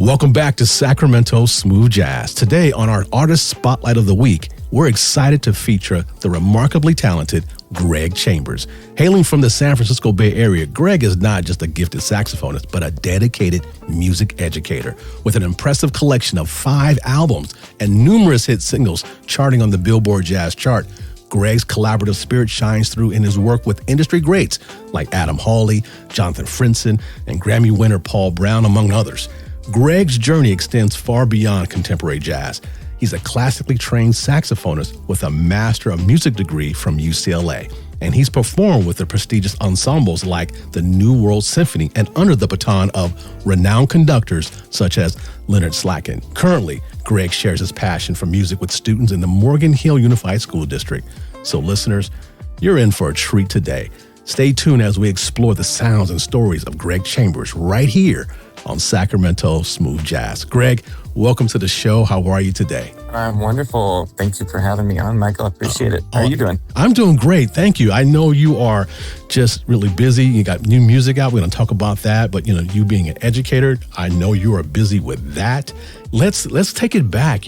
Welcome back to Sacramento Smooth Jazz. Today on our Artist Spotlight of the Week, we're excited to feature the remarkably talented Greg Chambers. Hailing from the San Francisco Bay Area, Greg is not just a gifted saxophonist, but a dedicated music educator with an impressive collection of 5 albums and numerous hit singles charting on the Billboard Jazz Chart. Greg's collaborative spirit shines through in his work with industry greats like Adam Hawley, Jonathan Frinson, and Grammy winner Paul Brown, among others. Greg's journey extends far beyond contemporary jazz. He's a classically trained saxophonist with a Master of Music degree from UCLA, and he's performed with the prestigious ensembles like the New World Symphony and under the baton of renowned conductors such as Leonard Slatkin. Currently, Greg shares his passion for music with students in the Morgan Hill Unified School District. So listeners, you're in for a treat today. Stay tuned as we explore the sounds and stories of Greg Chambers right here on Sacramento Smooth Jazz. Greg, welcome to the show. How are you today? I'm wonderful. Thank you for having me on, Michael. I appreciate it. How are you doing? I'm doing great. Thank you. I know you are just really busy. You got new music out. We're going to talk about that. But, you being an educator, I know you are busy with that. Let's take it back,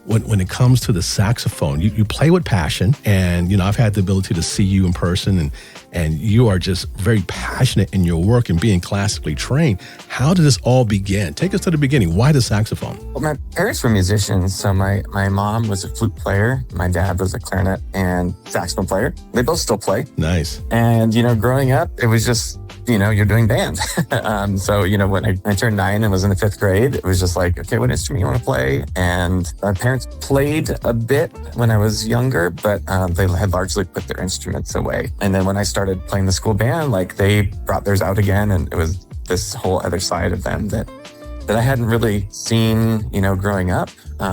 when it comes to the saxophone. You play with passion, and, I've had the ability to see you in person, and you are just very passionate in your work and being classically trained. How did this all begin? Take us to the beginning. Why the saxophone? Well, my parents were musicians. So my mom was a flute player. My dad was a clarinet and saxophone player. They both still play. Nice. And, growing up, it was just, you're doing band. So, when I turned 9 and was in the 5th grade, it was just like, okay, what instrument you want to play? And my parents played a bit when I was younger, but they had largely put their instruments away. And then when I started playing the school band, they brought theirs out again. And it was this whole other side of them that I hadn't really seen, growing up.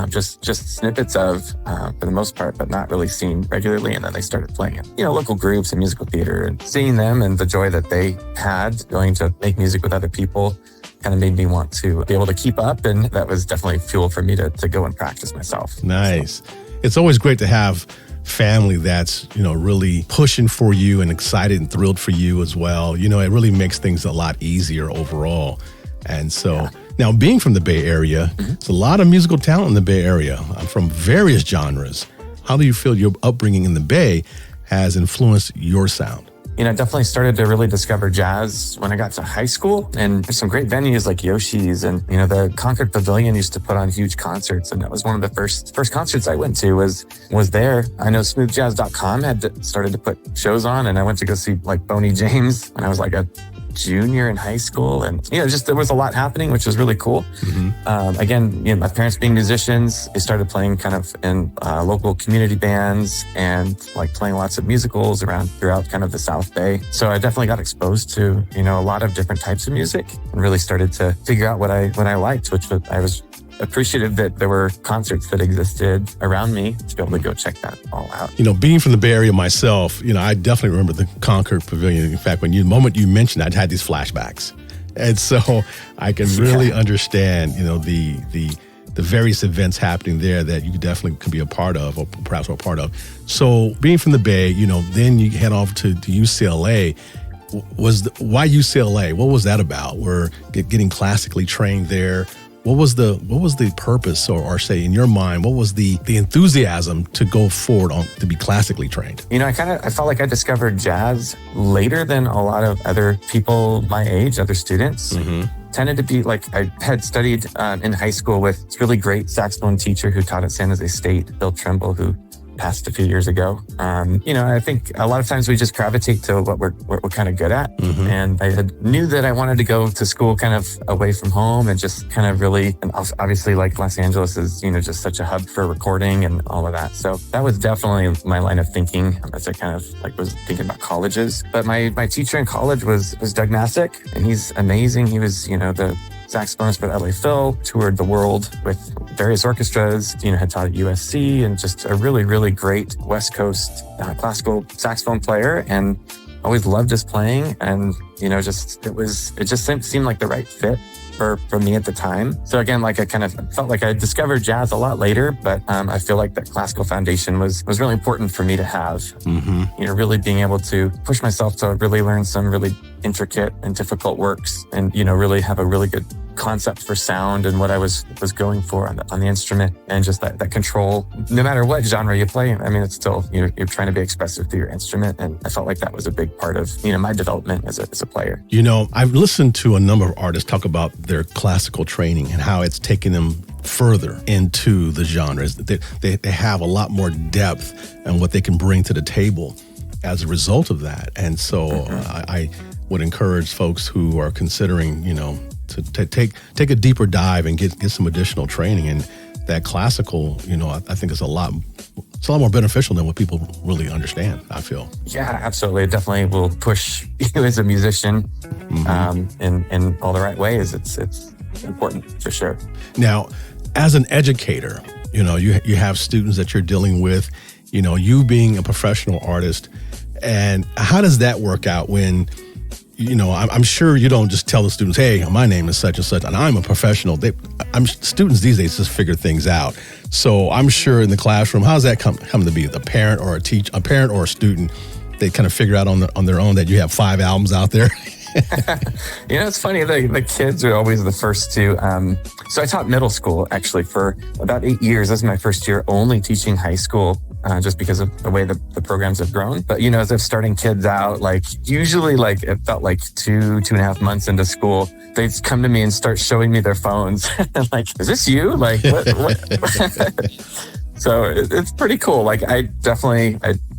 Just snippets of, for the most part, but not really seen regularly. And then they started playing in, local groups and musical theater, and seeing them and the joy that they had going to make music with other people kind of made me want to be able to keep up. And that was definitely fuel for me to go and practice myself. Nice. So. It's always great to have family that's, really pushing for you and excited and thrilled for you as well. It really makes things a lot easier overall. And so now being from the Bay Area, there's a lot of musical talent in the Bay Area from various genres. How do you feel your upbringing in the Bay has influenced your sound? I definitely started to really discover jazz when I got to high school, and there's some great venues like Yoshi's, and the Concord Pavilion used to put on huge concerts, and that was one of the first concerts I went to was there. I know smoothjazz.com had started to put shows on, and I went to go see Boney James when I was a junior in high school, and just there was a lot happening, which was really cool. Again, my parents being musicians, they started playing kind of in local community bands and playing lots of musicals throughout kind of the South Bay. So I definitely got exposed to a lot of different types of music and really started to figure out what I liked, which I was appreciative that there were concerts that existed around me to be able to go check that all out. Being from the Bay Area myself, I definitely remember the Concord Pavilion. In fact, the moment you mentioned it, I'd had these flashbacks. And so I can really understand, the various events happening there that you definitely could be a part of, or perhaps were a part of. So being from the Bay, then you head off to UCLA. Why UCLA? What was that about? We're getting classically trained there. What was the purpose, or say in your mind, what was the enthusiasm to go forward to be classically trained? I felt like I discovered jazz later than a lot of other people my age, other students. Tended to be I had studied in high school with this really great saxophone teacher who taught at San Jose State, Bill Trimble, who passed a few years ago. I think a lot of times we just gravitate to what we're kind of good at. And I knew that I wanted to go to school kind of away from home and just kind of really, and obviously Los Angeles is, just such a hub for recording and all of that. So that was definitely my line of thinking as I kind of was thinking about colleges. But my teacher in college was Doug Masick, and he's amazing. He was, the saxophonist for LA Phil, toured the world with various orchestras, had taught at USC, and just a really, really great West Coast classical saxophone player, and always loved his playing. And, it just seemed like the right fit for me at the time. So again, I kind of felt like I discovered jazz a lot later, but I feel like that classical foundation was really important for me to have. Really being able to push myself to really learn some really intricate and difficult works, and really have a really good concept for sound and what I was going for on the instrument, and just that control. No matter what genre you play, I mean, it's still you're trying to be expressive through your instrument, and I felt like that was a big part of my development as a player. I've listened to a number of artists talk about their classical training and how it's taken them further into the genres. They have a lot more depth and what they can bring to the table as a result of that. And so I would encourage folks who are considering, to take a deeper dive and get some additional training. And that classical, I think is a lot more beneficial than what people really understand, I feel. Yeah, absolutely. It definitely will push you as a musician in all the right ways. It's important for sure. Now, as an educator, you have students that you're dealing with, you being a professional artist, and how does that work out when, I'm sure you don't just tell the students, hey, my name is such and such, and I'm a professional. Students these days just figure things out. So I'm sure in the classroom, how's that come to be? The parent or a parent or a student, they kind of figure out on their own that you have 5 albums out there. It's funny, the kids are always the first to, so I taught middle school actually for about 8 years. This is my first year only teaching high school, just because of the way the programs have grown. But, as I'm starting kids out, usually it felt like 2.5 months into school, they'd come to me and start showing me their phones. Is this you? What? So it's pretty cool. I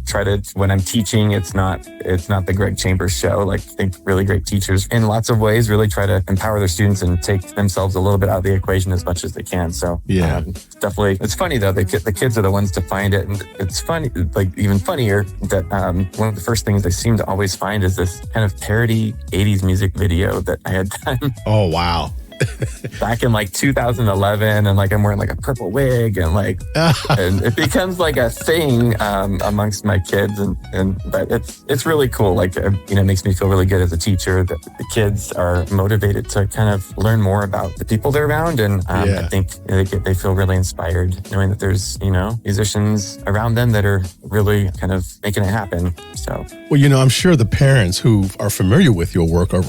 try to, when I'm teaching, it's not the Greg Chambers show. I think really great teachers in lots of ways really try to empower their students and take themselves a little bit out of the equation as much as they can. So definitely, it's funny though, the kids are the ones to find it. And it's funny, even funnier that one of the first things they seem to always find is this kind of parody 80s music video that I had done. Oh, wow. Back in 2011, and I'm wearing a purple wig, and and it becomes a thing amongst my kids, but it's really cool. It makes me feel really good as a teacher that the kids are motivated to kind of learn more about the people they're around, and I think they feel really inspired knowing that there's musicians around them that are really kind of making it happen. So I'm sure the parents who are familiar with your work are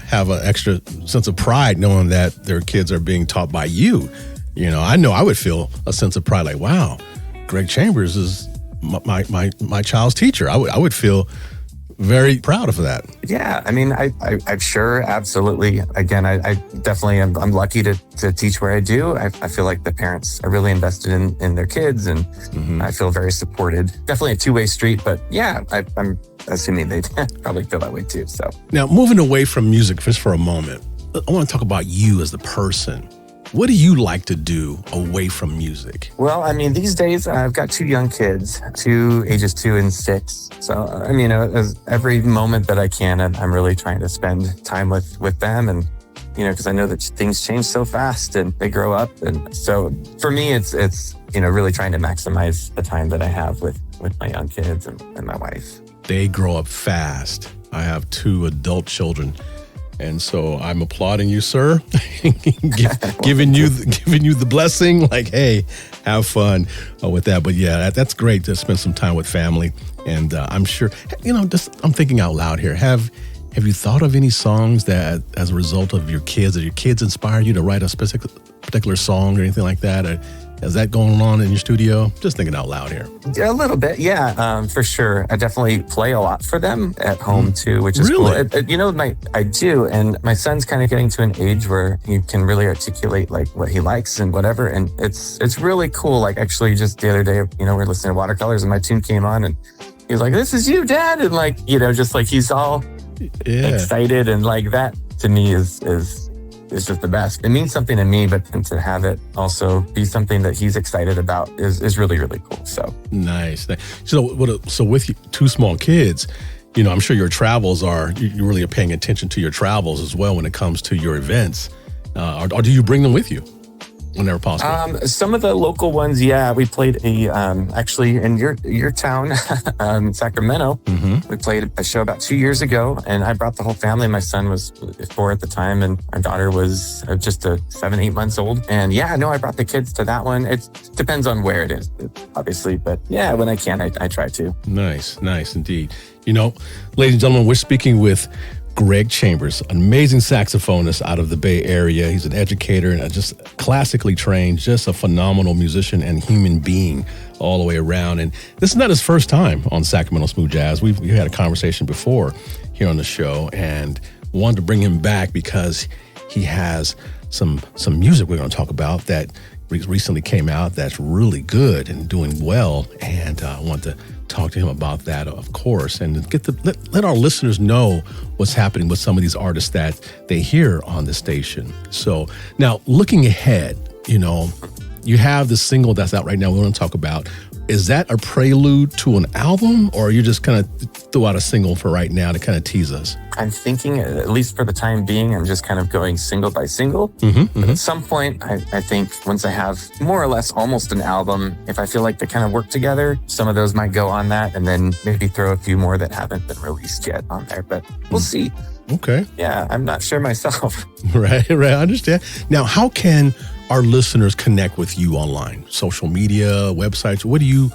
have an extra sense of pride knowing that their kids are being taught by you. I know I would feel a sense of pride, wow, Greg Chambers is my child's teacher. I would feel very proud of that. Yeah, I mean, I'm sure, absolutely. Again, I definitely am. I'm lucky to teach where I do. I feel like the parents are really invested in their kids, and I feel very supported. Definitely a two-way street, but yeah, I'm assuming they probably feel that way too. So now, moving away from music just for a moment, I want to talk about you as the person. What do you like to do away from music? Well, I mean, these days I've got 2 young kids, ages 2 and 6. So, I mean, every moment that I can, I'm really trying to spend time with them, and because I know that things change so fast and they grow up, and so for me, it's really trying to maximize the time that I have with my young kids and my wife. They grow up fast. I have 2 adult children. And so I'm applauding you, sir, giving you the blessing, hey, have fun with that. But yeah, that's great to spend some time with family. And I'm sure, I'm thinking out loud here. Have you thought of any songs that, as a result of your kids, inspire you to write a particular song or anything like that? Is that going on in your studio? Just thinking out loud here. Yeah, a little bit. Yeah, for sure. I definitely play a lot for them at home too, which is really cool. I do. And my son's kind of getting to an age where he can really articulate what he likes and whatever. And it's really cool. Actually just the other day, we're listening to Watercolors and my tune came on and he was like, "This is you, Dad." And he's all excited. And that to me is just the best. It means something to me, but to have it also be something that he's excited about is really, really cool. So nice. So with 2 small kids, I'm sure your travels you really are paying attention to your travels as well when it comes to your events. Or do you bring them with you whenever possible? Some of the local ones, yeah. We played actually in your town, Sacramento. Mm-hmm. We played a show about 2 years ago, and I brought the whole family. My son was 4 at the time, and our daughter was just 7-8 months old. And yeah, no, I brought the kids to that one. It depends on where it is, obviously, but yeah, when I can, I try to. Nice indeed. Ladies and gentlemen, we're speaking with Greg Chambers, an amazing saxophonist out of the Bay Area. He's an educator and just classically trained, just a phenomenal musician and human being all the way around. And this is not his first time on Sacramento Smooth Jazz. We had a conversation before here on the show and wanted to bring him back because he has some music we're going to talk about that recently came out that's really good and doing well. And I want to talk to him about that, of course, and let our listeners know what's happening with some of these artists that they hear on the station. So now looking ahead, you have this single that's out right now we want to talk about. Is that a prelude to an album, or are you just kind of throw out a single for right now to kind of tease us? I'm thinking, at least for the time being, I'm just kind of going single by single. But at some point, I think once I have more or less almost an album, if I feel like they kind of work together, some of those might go on that, and then maybe throw a few more that haven't been released yet on there. But we'll see. Okay. Yeah, I'm not sure myself. Right. I understand. Now, how can our listeners connect with you online? Social media, websites? What do you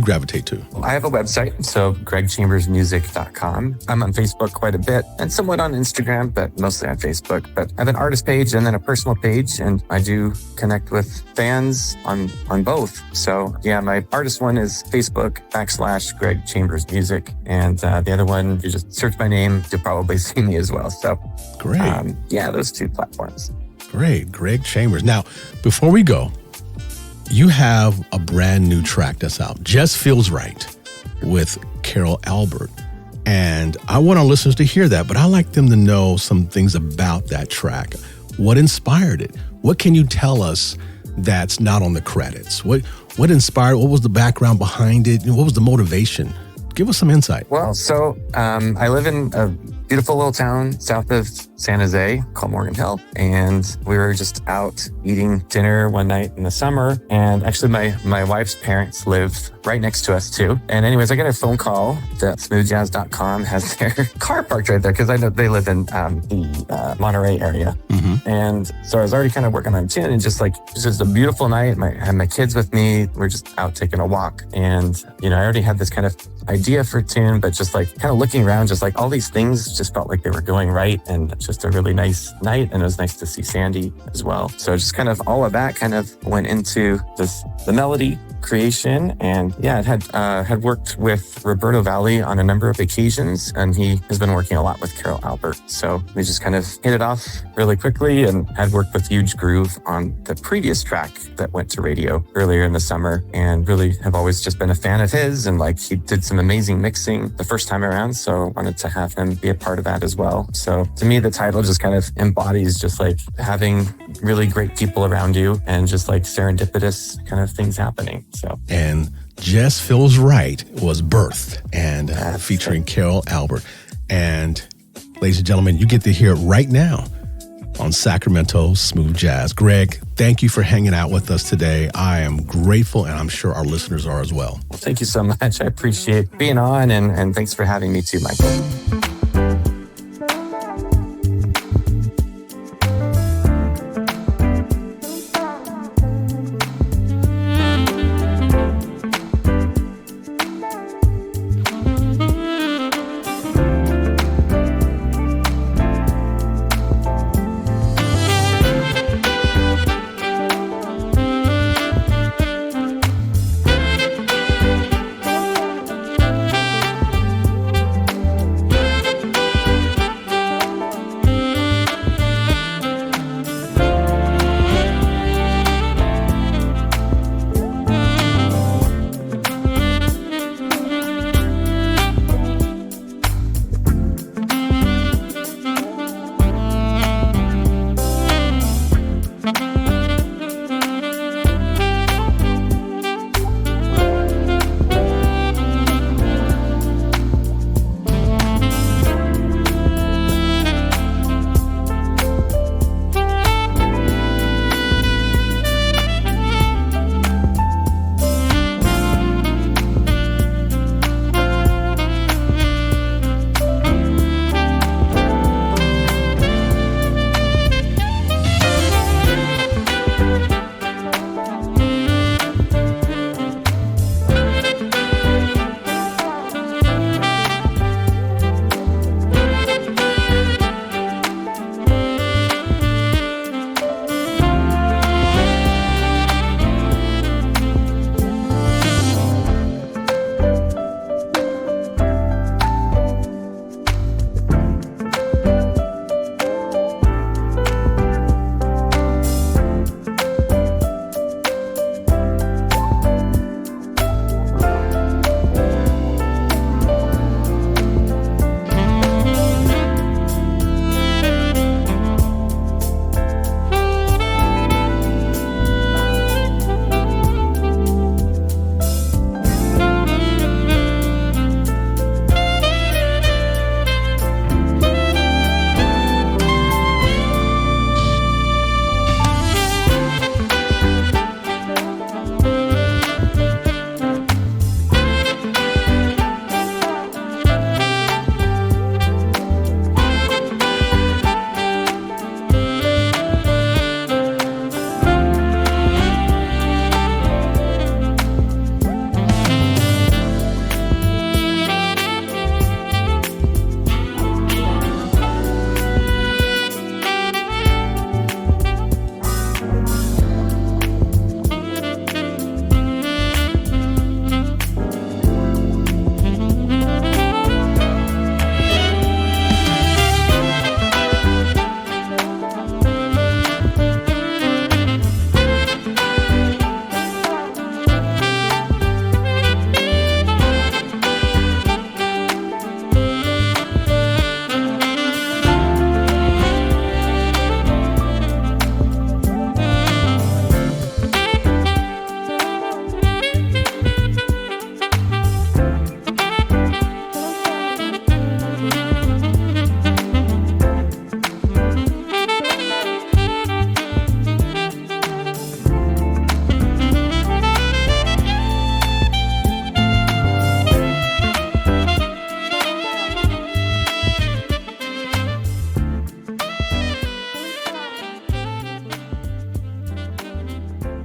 gravitate to? I have a website, so gregchambersmusic.com. I'm on Facebook quite a bit and somewhat on Instagram, but mostly on Facebook. But I have an artist page and then a personal page, and I do connect with fans on both. So yeah, my artist one is Facebook /Greg Chambers Music. And the other one, you just search my name, you'll probably see me as well. So great. Yeah, those two platforms. Great. Greg Chambers. Now, before we go, you have a brand new track that's out, Just Feels Right, with Carol Albert. And I want our listeners to hear that, but I like them to know some things about that track. What inspired it? What can you tell us that's not on the credits? What inspired? What was the background behind it? What was the motivation? Give us some insight. Well, so I live in a beautiful little town south of San Jose called Morgantown. And we were just out eating dinner one night in the summer. And actually my wife's parents live right next to us too. And anyways, I got a phone call that smoothjazz.com has their car parked right there because I know they live in the Monterey area. And so I was already kind of working on a tune and just like, it was just a beautiful night. I had my kids with me. We're just out taking a walk. And, I already had this kind of idea for a tune, but just like kind of looking around, just like all these things just felt like they were going right. And just a really nice night. And it was nice to see Sandy as well. So just kind of all of that kind of went into the melody creation. And yeah, it had worked with Roberto Valli on a number of occasions, and he has been working a lot with Carol Albert. So we just kind of hit it off really quickly and had worked with Huge Groove on the previous track that went to radio earlier in the summer, and really have always just been a fan of his. And like, he did some amazing mixing the first time around. So wanted to have him be a part of that as well. So to me, the title just kind of embodies just like having really great people around you and just like serendipitous kind of things happening. So, and Just Feels Right was birthed and featuring Carol Albert. And ladies and gentlemen, you get to hear it right now on Sacramento Smooth Jazz. Greg, thank you for hanging out with us today. I am grateful, and I'm sure our listeners are as well. Well, thank you so much. I appreciate being on, and thanks for having me too, Michael.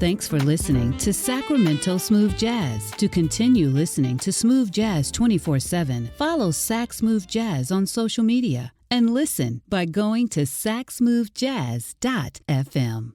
Thanks for listening to Sacramento Smooth Jazz. To continue listening to Smooth Jazz 24/7, follow Sac Smooth Jazz on social media and listen by going to sacsmoothjazz.fm.